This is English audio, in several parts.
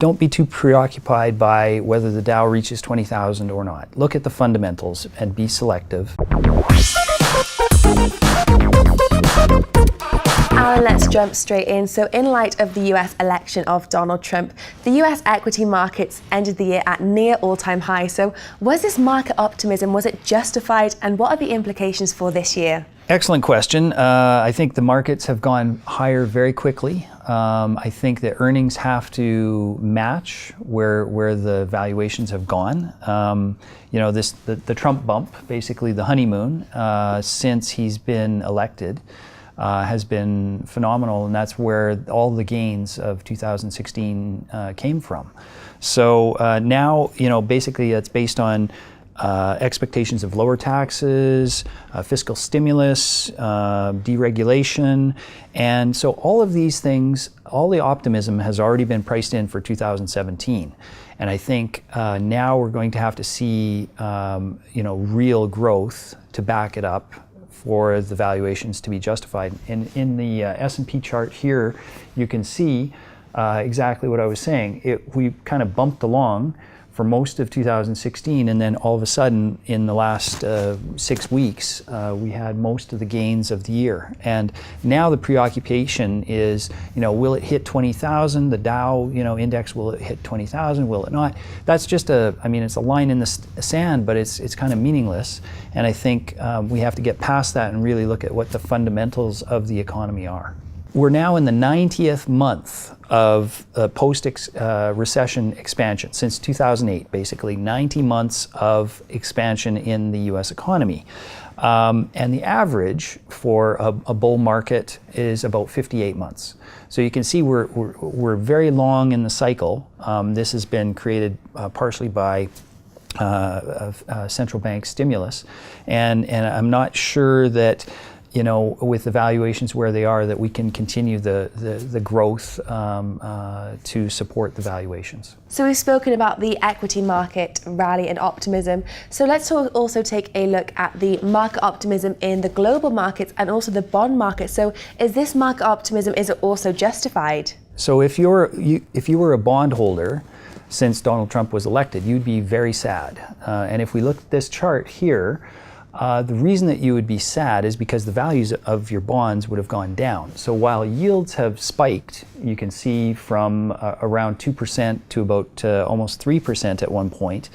don't be too preoccupied by whether the Dow reaches 20,000 or not. Look at the fundamentals and be selective. Allan, let's jump straight in. So in light of the US election of Donald Trump, the US equity markets ended the year at near all-time high. So was this market optimism, was it justified, and what are the implications for this year? Excellent question. I think the markets have gone higher very quickly. I think that earnings have to match where the valuations have gone. You know, the Trump bump, basically the honeymoon, since he's been elected, has been phenomenal, and that's where all the gains of 2016 came from. So now, you know, basically it's based on expectations of lower taxes, fiscal stimulus, deregulation, and so all of these things, all the optimism has already been priced in for 2017. And I think now we're going to have to see, you know, real growth to back it up for the valuations to be justified. And in the S&P chart here, you can see exactly what I was saying. We kind of bumped along for most of 2016, and then all of a sudden in the last 6 weeks we had most of the gains of the year. And now the preoccupation is, you know, will it hit 20,000? The Dow, you know, index, will it hit 20,000? Will it not? That's just I mean, it's a line in the sand, but it's kind of meaningless. And I think we have to get past that and really look at what the fundamentals of the economy are. We're now in the 90th month of post-recession expansion, since 2008, basically 90 months of expansion in the US economy. And the average for a bull market is about 58 months. So you can see we're very long in the cycle. This has been created partially by central bank stimulus. And I'm not sure that, you know, with the valuations where they are, that we can continue the growth to support the valuations. So we've spoken about the equity market rally and optimism. So let's also take a look at the market optimism in the global markets and also the bond market. So is this market optimism, is it also justified? So if you were a bondholder since Donald Trump was elected, you'd be very sad. And if we look at this chart here, the reason that you would be sad is because the values of your bonds would have gone down. So while yields have spiked, you can see from around 2% to about almost 3% at one point,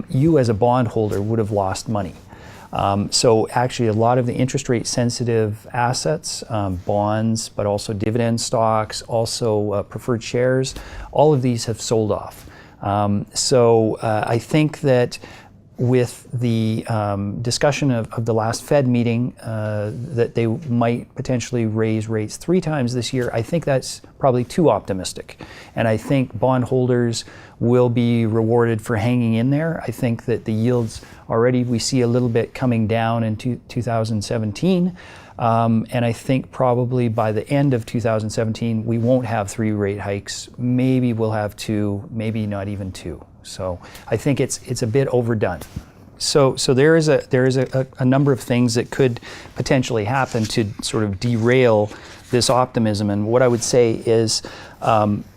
you as a bondholder would have lost money. So actually a lot of the interest rate sensitive assets, bonds, but also dividend stocks, also preferred shares, all of these have sold off. So I think that with the discussion of the last Fed meeting that they might potentially raise rates 3 times this year, I think that's probably too optimistic. And I think bondholders will be rewarded for hanging in there. I think that the yields already, we see a little bit coming down in 2017. And I think probably by the end of 2017, we won't have 3 rate hikes. Maybe we'll have 2, maybe not even 2. So I think it's a bit overdone. So there is a number of things that could potentially happen to sort of derail this optimism. And what I would say is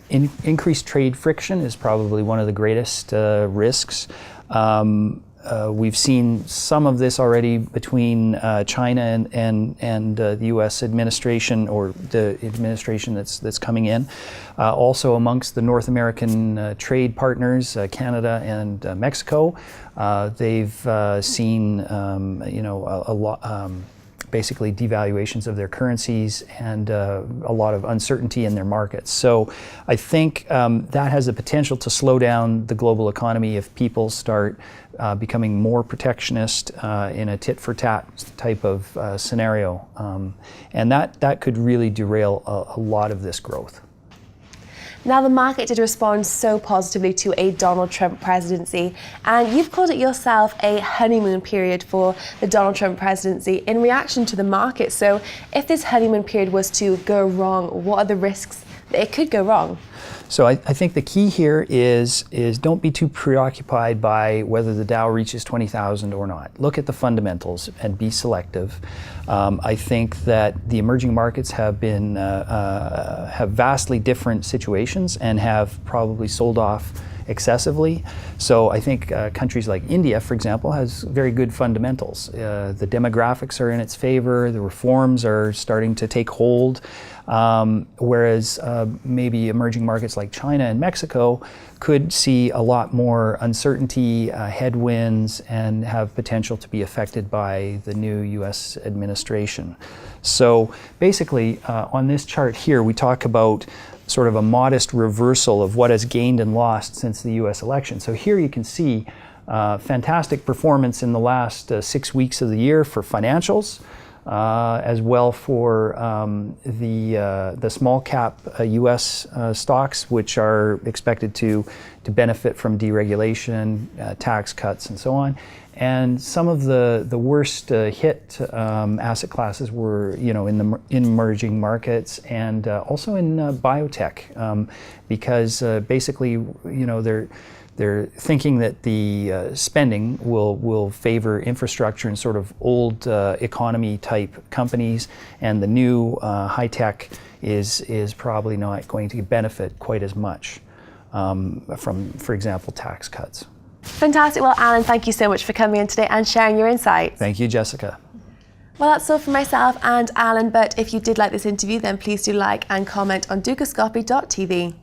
increased trade friction is probably one of the greatest risks. We've seen some of this already between China and the U.S. administration, or the administration that's coming in. Also amongst the North American trade partners, Canada and Mexico, they've seen you know, a lot. Basically devaluations of their currencies and a lot of uncertainty in their markets. So I think that has the potential to slow down the global economy if people start becoming more protectionist in a tit-for-tat type of scenario. And that could really derail a lot of this growth. Now, the market did respond so positively to a Donald Trump presidency, and you've called it yourself a honeymoon period for the Donald Trump presidency in reaction to the market. So if this honeymoon period was to go wrong, what are the risks that it could go wrong? So I think the key here is don't be too preoccupied by whether the Dow reaches 20,000 or not. Look at the fundamentals and be selective. I think that the emerging markets have been have vastly different situations and have probably sold off excessively. So I think countries like India, for example, has very good fundamentals. The demographics are in its favor, the reforms are starting to take hold, whereas maybe emerging markets like China and Mexico could see a lot more uncertainty, headwinds, and have potential to be affected by the new US administration. So basically, on this chart here, we talk about sort of a modest reversal of what has gained and lost since the US election. So here you can see fantastic performance in the last 6 weeks of the year for financials, as well for the small cap US stocks, which are expected to benefit from deregulation, tax cuts, and so on. And some of the worst hit asset classes were, in emerging markets and also in biotech, because basically, they're thinking that the spending will favor infrastructure and sort of old economy type companies, and the new high tech is probably not going to benefit quite as much from, for example, tax cuts. Fantastic. Well, Allan, thank you so much for coming in today and sharing your insights. Thank you, Jessica. Well, that's all from myself and Allan, but if you did like this interview, then please do like and comment on dukascopy.tv.